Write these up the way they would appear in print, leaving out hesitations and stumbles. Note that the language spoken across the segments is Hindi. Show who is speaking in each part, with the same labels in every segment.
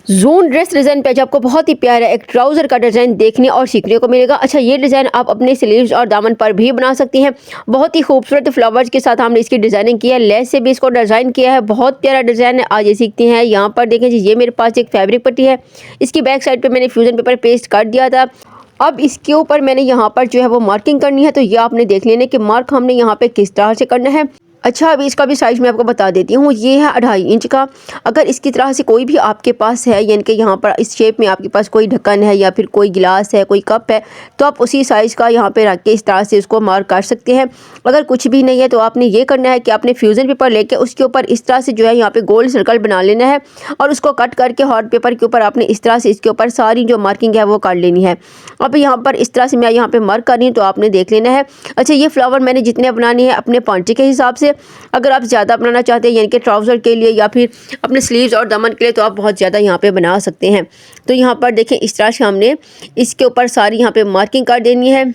Speaker 1: जोन ड्रेस डिज़ाइन पे आज आपको बहुत ही प्यारा एक ट्राउज़र का डिज़ाइन देखने और सीखने को मिलेगा। अच्छा, ये डिज़ाइन आप अपने स्लीव्स और दामन पर भी बना सकती हैं। बहुत ही खूबसूरत फ्लावर्स के साथ हमने इसकी डिज़ाइनिंग की है, लेस से भी इसको डिज़ाइन किया है। बहुत प्यारा डिज़ाइन है, आज ये सीखते हैं। यहाँ पर देखें जी, ये मेरे पास एक फैब्रिक पट्टी है। इसकी बैक साइड पे मैंने फ्यूज़न पेपर पेस्ट कर दिया था। अब इसके ऊपर मैंने यहाँ पर जो है वो मार्किंग करनी है, तो ये आपने देख लेना कि मार्क हमने यहाँ पे किस तरह से करना है। अच्छा, अभी इसका भी साइज़ मैं आपको बता देती हूँ। ये है 2.5 इंच का। अगर इसकी तरह से कोई भी आपके पास है, यानी कि यहाँ पर इस शेप में आपके पास कोई ढक्कन है या फिर कोई गिलास है, कोई कप है, तो आप उसी साइज़ का यहाँ पे रख के इस तरह से इसको मार्क कर सकते हैं। अगर कुछ भी नहीं है तो आपने ये करना है कि आपने फ्यूज़न पेपर लेके उसके ऊपर इस तरह से जो है यहाँ पे गोल सर्कल बना लेना है और उसको कट करके हॉट पेपर के ऊपर आपने इस तरह से इसके ऊपर सारी जो मार्किंग है वो कर लेनी है। अब यहाँ पर इस तरह से मैं यहाँ पे मार्क कर रही हूँ, तो आपने देख लेना है। अच्छा, ये फ्लावर मैंने जितने बनाने हैं अपने पांचे के हिसाब से। अगर आप ज़्यादा बनाना चाहते हैं, यानी कि ट्राउज़र के लिए या फिर अपने स्लीव्स और दामन के लिए, तो आप बहुत ज़्यादा यहाँ पे बना सकते हैं। तो यहाँ पर देखें, इस तरह से हमने इसके ऊपर सारी यहाँ पे मार्किंग कर देनी है।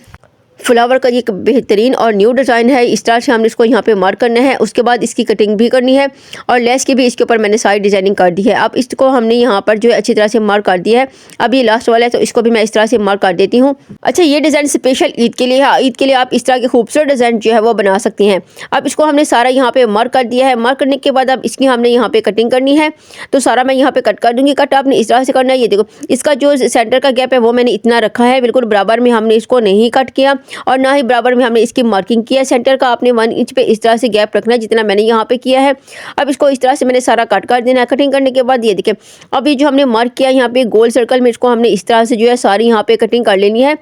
Speaker 1: फ्लावर का ये एक बेहतरीन और न्यू डिज़ाइन है। इस तरह से हमने इसको यहाँ पे मार्क करना है। उसके बाद इसकी कटिंग भी करनी है और लेस की भी इसके ऊपर मैंने सारी डिज़ाइनिंग कर दी है। अब इसको हमने यहाँ पर जो है अच्छी तरह से मार्क कर दिया है। अब ये लास्ट वाला है, तो इसको भी मैं इस तरह से मार्क कर देती हूँ। अच्छा, ये डिज़ाइन स्पेशल ईद के लिए है। ईद के लिए आप इस तरह के खूबसूरत डिज़ाइन जो है वो बना सकती हैं। अब इसको हमने सारा यहाँ पे मार्क कर दिया है। मार्क करने के बाद अब इसकी हमने यहाँ पे कटिंग करनी है, तो सारा मैं यहाँ पे कट कर दूँगी। कट आपने इस तरह से करना है। ये देखो, इसका जो सेंटर का गैप है वो मैंने इतना रखा है, बिल्कुल बराबर में हमने इसको नहीं कट किया और ना ही बराबर में हमने इसकी मार्किंग किया। सेंटर का आपने 1 इंच पे इस तरह से गैप रखना है, जितना मैंने यहाँ पे किया है। अब इसको इस तरह से मैंने सारा कट कर देना है। कटिंग करने के बाद ये देखिए, अभी जो हमने मार्क किया यहाँ पे गोल सर्कल में, इसको हमने इस तरह से जो है सारी यहाँ पे कटिंग कर लेनी है।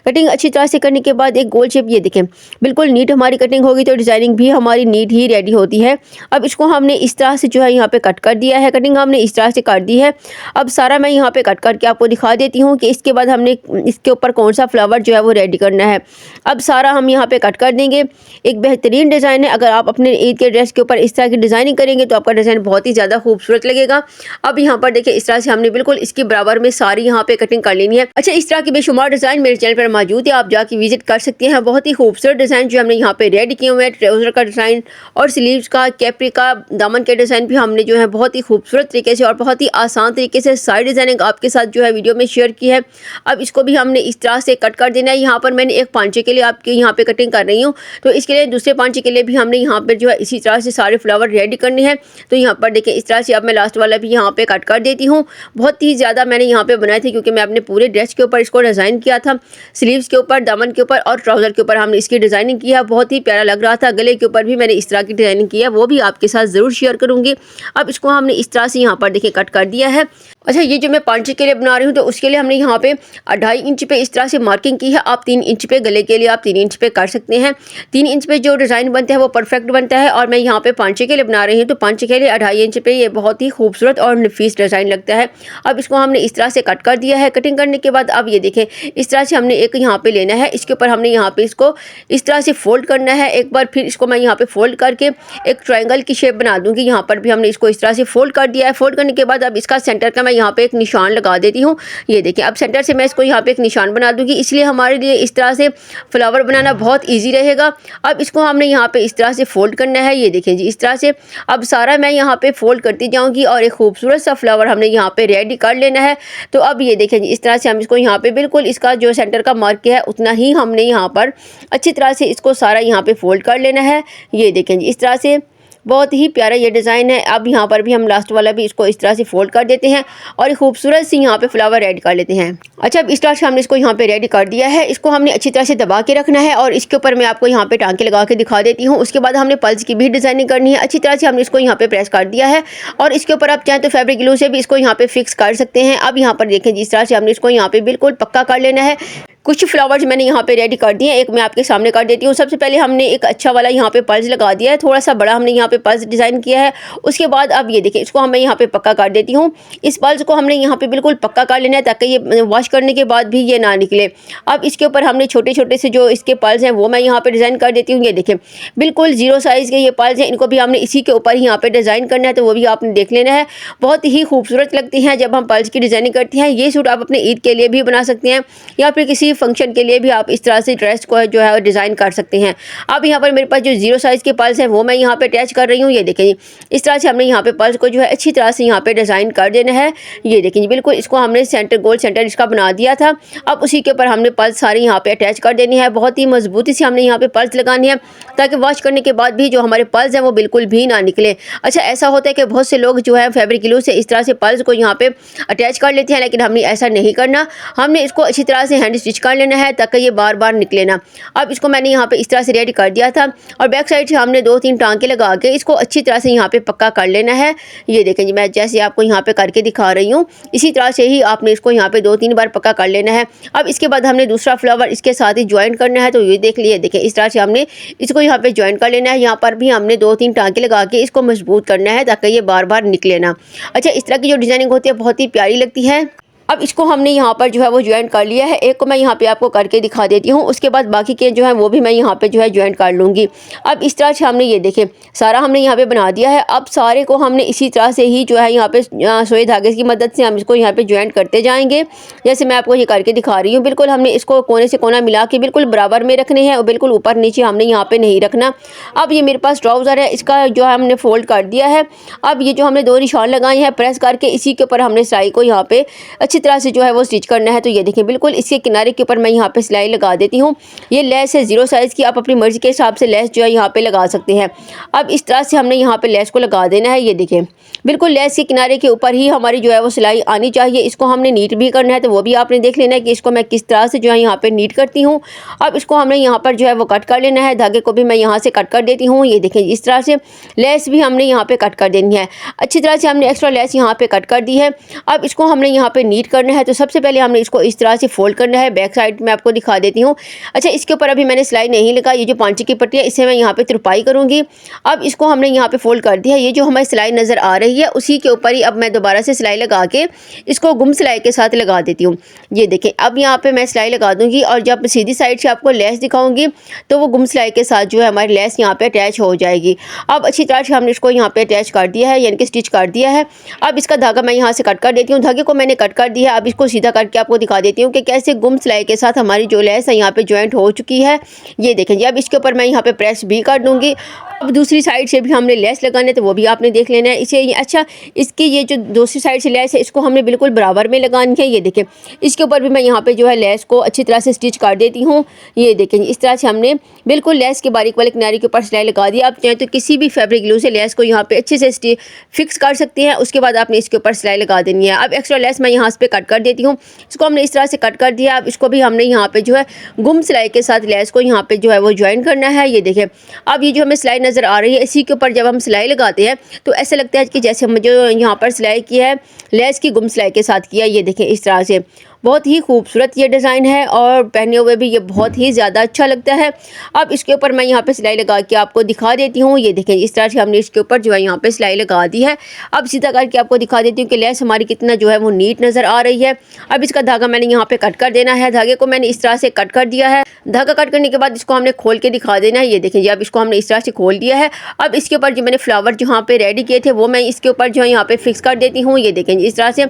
Speaker 1: कटिंग अच्छी तरह से करने के बाद एक गोल शेप, ये देखें बिल्कुल नीट हमारी कटिंग होगी तो डिज़ाइनिंग भी हमारी नीट ही रेडी होती है। अब इसको हमने इस तरह से जो है यहाँ पे कट कर दिया है। कटिंग हमने इस तरह से कर दी है। अब सारा मैं यहाँ पे कट करके आपको दिखा देती हूँ कि इसके बाद हमने इसके ऊपर कौन सा फ्लावर जो है वो रेडी करना है। अब सारा हम यहाँ पे कट कर देंगे। एक बेहतरीन डिज़ाइन है। अगर आप अपने ईद के ड्रेस के ऊपर इस तरह की डिज़ाइनिंग करेंगे तो आपका डिज़ाइन बहुत ही ज़्यादा खूबसूरत लगेगा। अब यहाँ पर देखिए, इस तरह से हमने बिल्कुल इसकी बराबर में सारी यहाँ पे कटिंग कर लेनी है। अच्छा, इस तरह की बेशुमार डिज़ाइन मेरे चैनल पर मौजूद है, आप जाके विजिट कर सकते हैं। बहुत ही खूबसूरत डिज़ाइन जो हमने यहाँ पे रेडी किए हुए हैं। ट्राउज़र का डिज़ाइन और स्लीव्स का, कैपरी का, दामन के डिज़ाइन भी हमने जो है बहुत ही खूबसूरत तरीके से और बहुत ही आसान तरीके से सारी डिज़ाइनिंग आपके साथ जो है वीडियो में शेयर की है। अब इसको भी हमने इस तरह से कट कर देना है। यहाँ पर मैंने एक पांचे के लिए आपके यहाँ पे कटिंग कर रही हूँ, तो इसके लिए दूसरे पांचे के लिए भी हमने यहाँ पे जो है इसी तरह से सारे फ्लावर रेडी करने हैं। तो यहाँ पर देखिए, इस तरह से अब मैं लास्ट वाला भी यहाँ पे कट कर देती हूँ। बहुत ही ज़्यादा मैंने यहाँ पे बनाए थे, क्योंकि मैं अपने पूरे ड्रेस के ऊपर इसको डिज़ाइन किया था। स्लीव्स के ऊपर, दामन के ऊपर और ट्राउज़र के ऊपर हमने इसकी डिज़ाइनिंग की है। बहुत ही प्यारा लग रहा था। गले के ऊपर भी मैंने इस तरह की डिज़ाइनिंग की है, वो भी आपके साथ ज़रूर शेयर करूँगी। अब इसको हमने इस तरह से यहाँ पर देखिए कट कर दिया है। अच्छा, ये जो मैं पांचे के लिए बना रही हूँ, तो उसके लिए हमने यहाँ पे 2.5 इंच पे इस तरह से मार्किंग की है। आप 3 इंच पे, गले के लिए आप 3 इंच पे कर सकते हैं। 3 इंच पे जो डिज़ाइन बनता है वो परफेक्ट बनता है। और मैं यहाँ पे पांचे के लिए बना रही हूँ, तो पांचे के लिए 2.5 इंच पे ये बहुत ही खूबसूरत और नफीस डिज़ाइन लगता है। अब इसको हमने इस तरह से कट कर दिया है। कटिंग करने के बाद अब ये देखें, इस तरह से हमने एक यहाँ पे लेना है। इसके ऊपर हमने यहाँ पे इसको इस तरह से फोल्ड करना है एक बार। फिर इसको मैं यहाँ पे फोल्ड करके एक ट्रायंगल की शेप बना दूँगी। यहाँ पर भी हमने इसको इस तरह से फोल्ड कर दिया है। फोल्ड करने के बाद अब इसका सेंटर का मैं यहाँ पे एक निशान लगा देती हूँ। ये देखिए, अब सेंटर से मैं इसको यहाँ पे एक निशान बना दूँगी, इसलिए हमारे लिए इस तरह से फ्लावर बनाना बहुत ईजी रहेगा। अब इसको हमने यहाँ पे इस तरह से फोल्ड करना है। ये देखें जी, इस तरह से अब सारा मैं यहाँ पे फोल्ड करती जाऊँगी और एक खूबसूरत सा फ्लावर हमने यहाँ पे रेडी कर लेना है। तो अब ये देखें जी, इस तरह से हम इसको यहाँ पे बिल्कुल इसका जो सेंटर का मार्क है उतना ही हमने यहाँ पर अच्छी तरह से इसको सारा यहाँ पे फोल्ड कर लेना है। ये देखें जी, इस तरह से बहुत ही प्यारा ये डिज़ाइन है। अब यहाँ पर भी हम लास्ट वाला भी इसको इस तरह से फोल्ड कर देते हैं और खूबसूरत सी यहाँ पे फ्लावर रेडी कर लेते हैं। अच्छा, अब इस तरह से हमने इसको यहाँ पे रेडी कर दिया है। इसको हमने अच्छी तरह से दबा के रखना है और इसके ऊपर मैं आपको यहाँ पे टांके लगा के दिखा देती हूँ। उसके बाद हमने पल्स की भी डिज़ाइनिंग करनी है। अच्छी तरह से हमने इसको यहाँ पे प्रेस कर दिया है और इसके ऊपर आप चाहें तो फैब्रिक ग्लू से भी इसको यहाँ पे फिक्स कर सकते हैं। अब यहाँ पर देखें, जिस तरह से हमने इसको यहाँ पे बिल्कुल पक्का कर लेना है। कुछ फ्लावर्स मैंने यहाँ पे रेडी कर दिए हैं, एक मैं आपके सामने कर देती हूँ। सबसे पहले हमने एक अच्छा वाला यहाँ पे पल्स लगा दिया है, थोड़ा सा बड़ा हमने यहाँ पे पल्स डिज़ाइन किया है। उसके बाद अब ये देखिए, इसको मैं यहाँ पे पक्का कर देती हूँ। इस पल्स को हमने यहाँ पे बिल्कुल पक्का कर लेना है, ताकि ये वॉश करने के बाद भी ये ना निकले। अब इसके ऊपर हमने छोटे छोटे से जो इसके पल्स हैं वो मैं यहाँ पे डिज़ाइन कर देती हूँ। ये देखिए, बिल्कुल 0 साइज़ के ये पल्स हैं, इनको भी हमने इसी के ऊपर ही यहाँ पे डिज़ाइन करना है, तो वो भी आपने देख लेना है। बहुत ही खूबसूरत लगती हैं जब हम पल्स की डिज़ाइनिंग करते हैं। ये सूट आप अपने ईद के लिए भी बना सकते हैं या फिर किसी फंक्शन के लिए भी आप इस तरह से ड्रेस को जो है डिज़ाइन कर सकते हैं। अब यहाँ पर मेरे पास जो 0 साइज़ के पल्स है वो मैं यहाँ पे अटैच कर रही हूँ। ये देखें जी, इस तरह से हमने यहाँ पे पल्स को जो है अच्छी तरह से यहाँ पे डिज़ाइन कर देना है। ये देखें जी, बिल्कुल इसको हमने सेंटर गोल सेंटर इसका बना दिया था। अब उसी के ऊपर हमने पल्स सारी यहाँ पे अटैच कर देनी है। बहुत ही मजबूती से हमने यहाँ पे पल्स लगानी है ताकि वॉश करने के बाद भी जो हमारे पल्स हैं वो बिल्कुल भी ना निकले। अच्छा, ऐसा होता है कि बहुत से लोग जो है फैब्रिक ग्लू से इस तरह से पल्स को यहाँ पे अटैच कर लेते हैं, लेकिन हमने ऐसा नहीं करना। हमने इसको अच्छी तरह से हैंड स्टिच कर लेना है ताकि ये बार बार निकले ना। अब इसको मैंने यहाँ पे इस तरह से रेडी कर दिया था और बैक साइड से हमने 2-3 टांके लगा के इसको अच्छी तरह से यहाँ पे पक्का कर लेना है। ये देखें जी, मैं जैसे आपको यहाँ पे करके दिखा रही हूँ इसी तरह से ही आपने इसको यहाँ पे 2-3 बार पक्का कर लेना है। अब इसके बाद हमने दूसरा फ्लावर इसके साथ ही ज्वाइन करना है। तो ये देख लिए, देखें इस तरह से हमने इसको यहाँ पे ज्वाइन कर लेना है। यहाँ पर भी हमने 2-3 टांके लगा के इसको मजबूत करना है ताकि ये बार बार निकले ना। अच्छा, इस तरह की जो डिज़ाइनिंग होती है बहुत ही प्यारी लगती है। अब इसको हमने यहाँ पर जो है वो ज्वाइन कर लिया है। एक को मैं यहाँ पे आपको करके दिखा देती हूँ, उसके बाद बाकी के जो है वो भी मैं यहाँ पे जो है ज्वाइन कर लूँगी। अब इस तरह से हमने ये देखें सारा हमने यहाँ पे बना दिया है। अब सारे को हमने इसी तरह से ही जो है यहाँ पे सुई धागे की मदद से हम इसको यहाँ पे ज्वाइन करते जाएंगे। जैसे मैं आपको ये करके दिखा रही हूँ, बिल्कुल हमने इसको कोने से कोना मिला के बिल्कुल बराबर में रखने हैं और बिल्कुल ऊपर नीचे हमने यहाँ पे नहीं रखना। अब ये मेरे पास ट्राउज़र है, इसका जो है हमने फोल्ड कर दिया है। अब ये जो हमने 2 निशान लगाए हैं प्रेस करके इसी के ऊपर हमने सिलाई को यहाँ पे अच्छी तरह से जो है वो स्टिच करना है। तो ये देखिए बिल्कुल इसके किनारे के ऊपर मैं यहाँ पे सिलाई लगा देती हूँ। ये लेस है 0 साइज़ की, आप अपनी मर्ज़ी के हिसाब से लेस जो है यहाँ पे लगा सकते हैं। अब इस तरह से हमने यहाँ पे लेस को लगा देना है। ये देखिए बिल्कुल लेस के किनारे के ऊपर ही हमारी जो है वो सिलाई आनी चाहिए। इसको हमने नीट भी करना है, तो वो भी आपने देख लेना है कि इसको मैं किस तरह से जो है यहाँ पे नीट करती हूँ। अब इसको हमने यहाँ पर जो है वो कट कर लेना है। धागे को भी मैं यहाँ से कट कर देती हूँ। ये देखें इस तरह से लेस भी हमने यहाँ पे कट कर देनी है। अच्छी तरह से हमने एक्स्ट्रा लेस यहाँ पे कट कर दी है। अब इसको हमने यहाँ पे नीट करना है। तो सबसे पहले हमने इसको इस तरह से फोल्ड करना है। बैक साइड में आपको दिखा देती हूँ। अच्छा, इसके ऊपर अभी मैंने सिलाई नहीं लगा, ये जो पांचे की पट्टी है इसे मैं यहाँ पे तुरपाई करूँगी। अब इसको हमने यहाँ पे फोल्ड कर दिया है। ये जो हमारी सिलाई नज़र आ रही है उसी के ऊपर ही अब मैं दोबारा से सिलाई लगा के इसको गुम सिलाई के साथ लगा देती हूँ। ये देखें अब यहाँ पे मैं सिलाई लगा दूँगी और जब सीधी साइड से आपको लेस दिखाऊँगी तो वो गुम सिलाई के साथ जो है हमारी लेस यहाँ पे अटैच हो जाएगी। अब अच्छी तरह से हमने इसको यहाँ पे अटैच कर दिया है, यानी कि स्टिच कर दिया है। अब इसका धागा मैं यहाँ से कट कर देती हूँ। धागे को मैंने कट कर दिया है। अब इसको सीधा करके आपको दिखा देती हूँ कि कैसे गुम सिलाई के साथ हमारी जो लेस है यहाँ पे ज्वाइंट हो चुकी है। ये देखें जी, अब इसके ऊपर मैं यहाँ पे प्रेस भी कर दूँगी। अब दूसरी साइड से भी हमने लेस लगाना है, तो वो भी आपने देख लेना है इसे। अच्छा, इसकी ये जो दूसरी साइड से लेस है इसको हमने बिल्कुल बराबर में लगानी है। ये देखें इसके ऊपर भी मैं यहाँ पे जो है लेस को अच्छी तरह से स्टिच कर देती हूँ। ये देखें इस तरह से हमने बिल्कुल लेस के बारीक वाले किनारे के ऊपर सिलाई लगा दी। आप चाहें तो किसी भी फैब्रिक ग्लू से लेस को यहाँ पे अच्छे से फिक्स कर सकते हैं। उसके बाद आपने इसके ऊपर सिलाई लगा देनी है। अब एक्स्ट्रा लेस मैं यहाँ पे कट कर देती हूँ। इसको हमने इस तरह से कट कर दिया। अब इसको भी हमने यहाँ पे जो है गुम सिलाई के साथ लेस को यहाँ पे जो है वो ज्वाइन करना है। ये देखें अब ये जो हमें सिलाई नज़र आ रही है इसी के ऊपर जब हम सिलाई लगाते हैं तो ऐसा लगता है कि जैसे हम जो यहाँ पर सिलाई की है लेस की गुम सिलाई के साथ किया। ये देखें इस तरह से बहुत ही खूबसूरत ये डिज़ाइन है और पहने हुए भी ये बहुत ही ज़्यादा अच्छा लगता है। अब इसके ऊपर मैं यहाँ पे सिलाई लगा के आपको दिखा देती हूँ। ये देखें इस तरह से हमने इसके ऊपर जो है यहाँ पे सिलाई लगा दी है। अब सीधा करके आपको दिखा देती हूँ कि लेस हमारी कितना जो है वो नीट नज़र आ रही है। अब इसका धागा मैंने यहाँ पे कट कर देना है। धागे को मैंने इस तरह से कट कर दिया है। धागा कट करने के बाद इसको हमने खोल के दिखा देना है। ये देखें जी, अब इसको हमने इस तरह से खोल दिया है। अब इसके ऊपर जो मैंने फ्लावर जहाँ पे रेडी किए थे वो मैं इसके ऊपर जो है यहाँ पे फिक्स कर देती हूँ। ये देखें इस तरह से।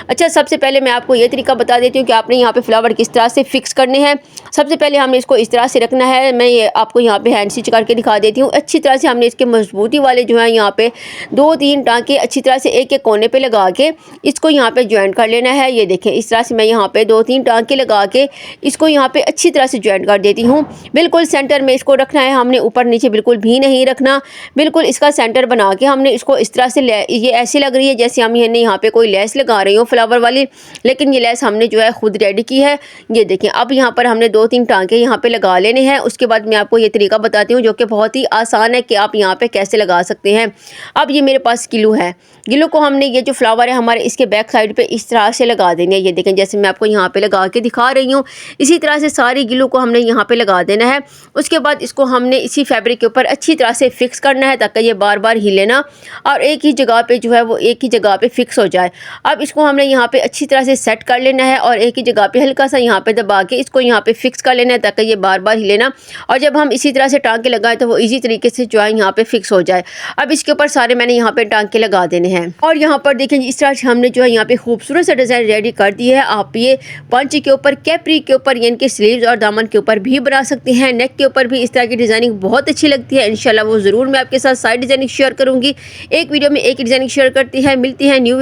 Speaker 1: अच्छा, सबसे पहले मैं आपको ये तरीका बता देती हूँ कि आपने यहाँ पे फ्लावर किस तरह से फिक्स करने हैं। सबसे पहले हमने इसको इस तरह से रखना है। मैं ये आपको यहाँ पे हैंड स्टिच करके दिखा देती हूँ। अच्छी तरह से हमने इसके मजबूती वाले जो है यहाँ पे 2-3 टाँके अच्छी तरह से एक एक कोने पे लगा के इसको यहाँ पे ज्वाइन कर लेना है। ये देखें इस तरह से मैं यहाँ पे 2-3 टाँके लगा के इसको यहाँ पे अच्छी तरह से ज्वाइन कर देती हूँ। बिल्कुल सेंटर में इसको रखना है, हमने ऊपर नीचे बिल्कुल भी नहीं रखना। बिल्कुल इसका सेंटर बना के हमने इसको इस तरह से ये ऐसे लग रही है जैसे हम यहाँ पे कोई लेस लगा रही हो फ्लावर वाली, लेकिन ये लेस हमने जो है खुद रेडी की है। ये देखें अब यहाँ पर हमने 2-3 टांके यहाँ पे लगा लेने हैं। उसके बाद मैं आपको ये तरीका बताती हूँ जो कि बहुत ही आसान है कि आप यहाँ पे कैसे लगा सकते हैं। अब ये मेरे पास ग्लू है। ग्लू को हमने ये जो फ्लावर है हमारे इसके बैक साइड पे इस तरह से लगा देंगे। ये देखें जैसे मैं आपको यहाँ पे लगा के दिखा रही हूँ इसी तरह से सारी ग्लू को हमने यहाँ पे लगा देना है। उसके बाद इसको हमने इसी फैब्रिक के ऊपर अच्छी तरह तरह से फिक्स करना है ताकि ये बार बार हिले ना और एक ही जगह पे जो है वो एक ही जगह पे फिक्स हो जाए। अब इसको हमने यहाँ पे अच्छी तरह से सेट कर लेना है और एक ही जगह पे हल्का सा यहाँ पे दबा के इसको यहाँ पे फिक्स कर लेना है ताकि ये बार बार हिले ना, और जब हम इसी तरह से टांके लगाएं तो वो इजी तरीके से जो है यहाँ पे फिक्स हो जाए। अब इसके ऊपर सारे मैंने यहाँ पे टांके लगा देने हैं और यहाँ पर देखें इस तरह से हमने जो है यहाँ पे खूबसूरत सा डिज़ाइन रेडी कर दी है। आप ये पंच के ऊपर, कैपरी के ऊपर, यानी कि स्लीव्स और दामन के ऊपर भी बना सकते हैं। नेक के ऊपर भी इस तरह की डिज़ाइनिंग बहुत अच्छी लगती है। इंशाल्लाह वो ज़रूर मैं आपके साथ सारी डिज़ाइनिंग शेयर करूँगी। एक वीडियो में एक डिज़ाइनिंग शेयर करती है। मिलती है न्यू